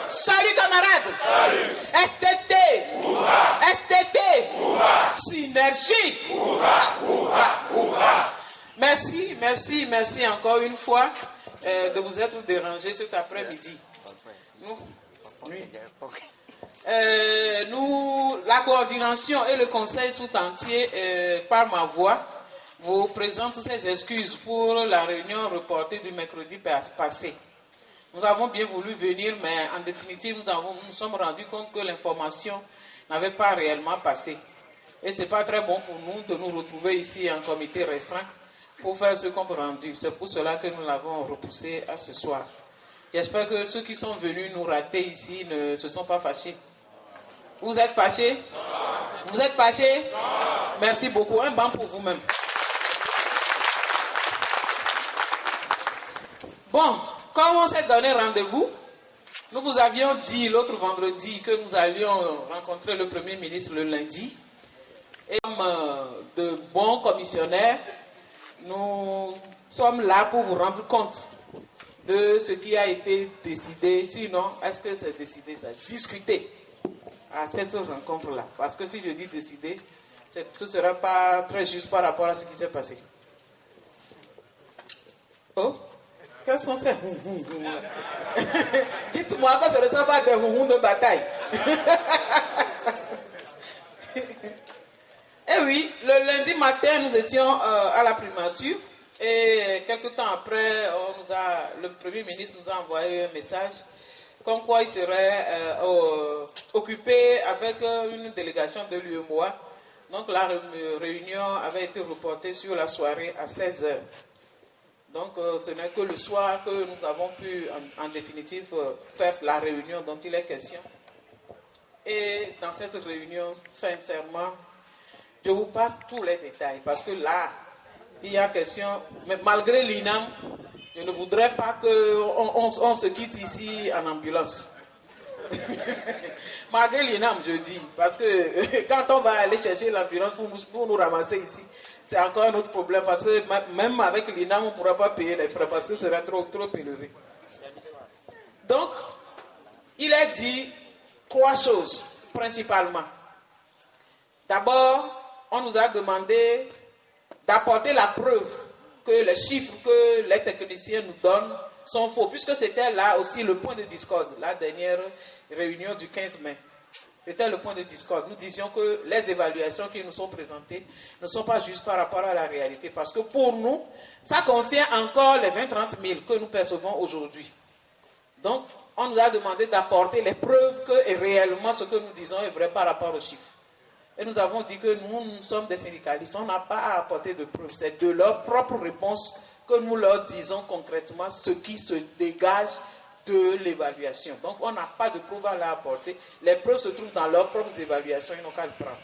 Salut camarades. Salut. STT. Hurrah. STT. Hurrah. Synergie. Hurrah. Hurrah. Hurrah. Merci encore une fois de vous être dérangés cet après-midi. Nous, la coordination et le conseil tout entier, par ma voix, vous présente ces excuses pour la réunion reportée du mercredi passé. Nous avons bien voulu venir, mais en définitive, nous sommes rendus compte que l'information n'avait pas réellement passé. Et ce n'est pas très bon pour nous de nous retrouver ici en comité restreint pour faire ce compte rendu. C'est pour cela que nous l'avons repoussé à ce soir. J'espère que ceux qui sont venus nous rater ici ne se sont pas fâchés. Vous êtes fâchés? Non. Vous êtes fâchés? Non. Merci beaucoup. Un banc pour vous-même. Bon, comme on s'est donné rendez-vous, nous vous avions dit l'autre vendredi que nous allions rencontrer le Premier ministre le lundi. Et comme de bons commissionnaires, nous sommes là pour vous rendre compte de ce qui a été décidé. Sinon, est-ce que c'est décidé, ça? Discuté à cette rencontre-là. Parce que si je dis décider, ce ne sera pas très juste par rapport à ce qui s'est passé. Oh, quels sont ces dites-moi que ce ne sont pas des de bataille. Eh oui, le lundi matin, nous étions à la primature. Et quelque temps après, le Premier ministre nous a envoyé un message comme quoi il serait occupé avec une délégation de l'UEMOA. Donc la réunion avait été reportée sur la soirée à 16h. Donc ce n'est que le soir que nous avons pu en définitive faire la réunion dont il est question. Et dans cette réunion, sincèrement, je vous passe tous les détails parce que là, il y a question, mais malgré l'INAM, je ne voudrais pas qu'on se quitte ici en ambulance. Malgré l'INAM, je dis, parce que quand on va aller chercher l'ambulance pour nous ramasser ici, c'est encore un autre problème, parce que même avec l'INAM, on ne pourra pas payer les frais, parce que ce serait trop élevé. Donc, il est dit 3 choses, principalement. D'abord, on nous a demandé d'apporter la preuve que les chiffres que les techniciens nous donnent sont faux, puisque c'était là aussi le point de discorde, la dernière réunion du 15 mai. C'était le point de discorde. Nous disions que les évaluations qui nous sont présentées ne sont pas justes par rapport à la réalité, parce que pour nous, ça contient encore les 20-30 000 que nous percevons aujourd'hui. Donc, on nous a demandé d'apporter les preuves que réellement ce que nous disons est vrai par rapport aux chiffres. Et nous avons dit que nous sommes des syndicalistes. On n'a pas à apporter de preuves. C'est de leur propre réponse que nous leur disons concrètement ce qui se dégage de l'évaluation. Donc, on n'a pas de preuves à leur apporter. Les preuves se trouvent dans leurs propres évaluations. Ils n'ont qu'à le prendre.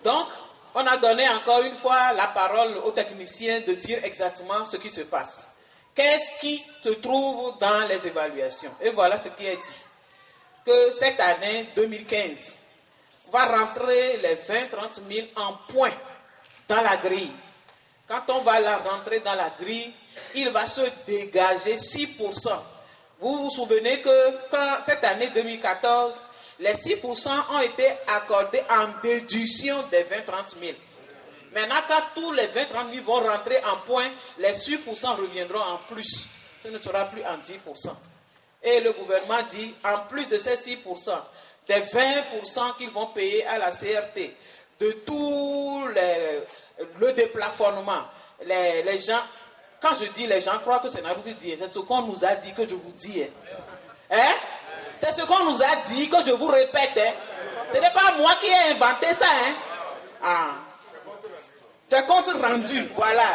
Donc, on a donné encore une fois la parole aux techniciens de dire exactement ce qui se passe. Qu'est-ce qui se trouve dans les évaluations? Et voilà ce qui est dit. Que cette année 2015 va rentrer les 20-30 000 en points dans la grille. Quand on va la rentrer dans la grille, il va se dégager 6%. Vous vous souvenez que quand cette année 2014, les 6% ont été accordés en déduction des 20-30 000. Maintenant, quand tous les 20-30 000 vont rentrer en points, les 6% reviendront en plus. Ce ne sera plus en 10%. Et le gouvernement dit, en plus de ces 6%, des 20% qu'ils vont payer à la CRT, de tout le déplafonnement, les gens, quand je dis les gens croient que c'est Naruto dit, c'est ce qu'on nous a dit que je vous dis. Hein? C'est ce qu'on nous a dit que je vous répète. Hein? Ce n'est pas moi qui ai inventé ça. Hein? Ah. C'est compte rendu, voilà.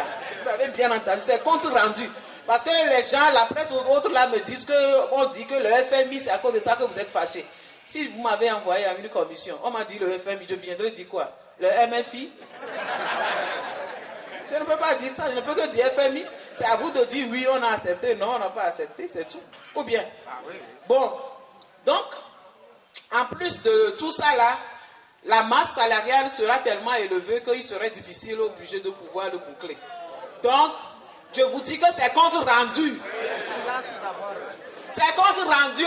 Vous avez bien entendu, c'est compte rendu. Parce que les gens, la presse ou autres là me disent qu'on dit que le FMI, c'est à cause de ça que vous êtes fâchés. Si vous m'avez envoyé à une commission, on m'a dit le FMI, je viendrai dire quoi? Le MFI? Je ne peux pas dire ça, je ne peux que dire FMI. C'est à vous de dire oui, on a accepté, non, on n'a pas accepté, c'est tout. Ou bien? Bon, donc, en plus de tout ça là, la masse salariale sera tellement élevée qu'il serait difficile au budget de pouvoir le boucler. Donc, Je vous dis que c'est compte rendu. C'est compte rendu.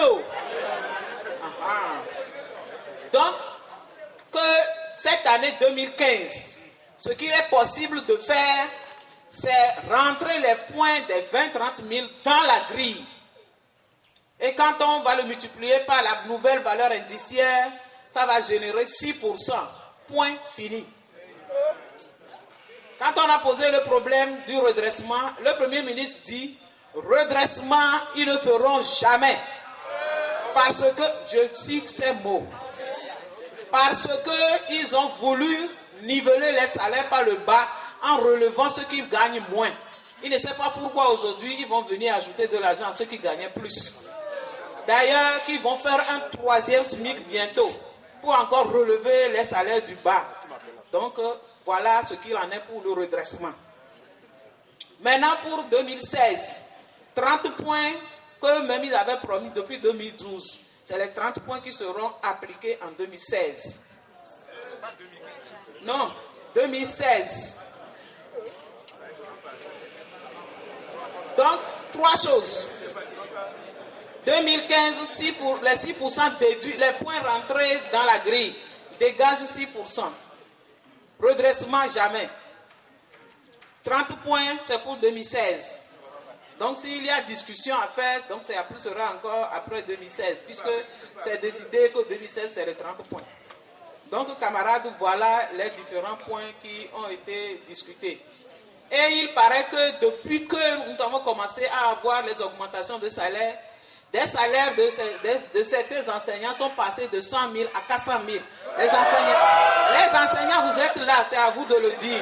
Donc, que cette année 2015, ce qu'il est possible de faire, c'est rentrer les points des 20-30 000 dans la grille. Et quand on va le multiplier par la nouvelle valeur indiciaire, ça va générer 6%. Point fini. Quand on a posé le problème du redressement, le Premier ministre dit, redressement, ils ne feront jamais. Parce que, je cite ces mots, parce qu'ils ont voulu niveler les salaires par le bas en relevant ceux qui gagnent moins. Ils ne savent pas pourquoi aujourd'hui ils vont venir ajouter de l'argent à ceux qui gagnaient plus. D'ailleurs, qu'ils vont faire un 3e SMIC bientôt pour encore relever les salaires du bas. Donc, voilà ce qu'il en est pour le redressement. Maintenant, pour 2016, 30 points que même ils avaient promis depuis 2012. C'est les 30 points qui seront appliqués en 2016. Non, 2016. Donc, 3 choses. 2015, les 6% déduits, les points rentrés dans la grille dégagent 6%. Redressement, jamais. 30 points, c'est pour 2016. Donc, s'il y a discussion à faire, donc ça sera encore après 2016, puisque c'est décidé que 2016, c'est les 30 points. Donc, camarades, voilà les différents points qui ont été discutés. Et il paraît que depuis que nous avons commencé à avoir les augmentations de salaire, des salaires de certains enseignants sont passés de 100 000 à 400 000. Les enseignants, vous êtes là, c'est à vous de le dire.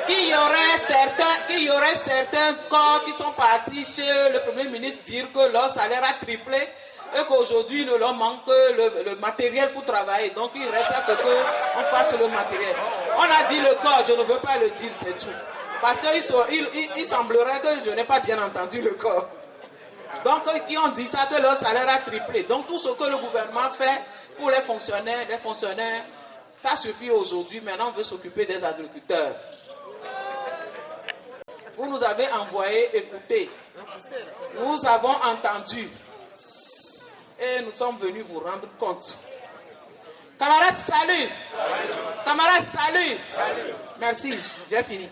Qu'il y aurait certains corps qui sont partis chez le Premier ministre dire que leur salaire a triplé et qu'aujourd'hui, il leur manque le matériel pour travailler. Donc, il reste à ce qu'on fasse le matériel. On a dit le corps, je ne veux pas le dire, c'est tout. Parce qu'il semblerait que je n'ai pas bien entendu le corps. Donc, qui ont dit ça, que leur salaire a triplé. Donc, tout ce que le gouvernement fait pour les fonctionnaires, ça suffit aujourd'hui. Maintenant, on veut s'occuper des agriculteurs. Vous nous avez envoyé écouter. Nous avons entendu. Et nous sommes venus vous rendre compte. Camarades, salut. Camarades, salut. Merci, j'ai fini.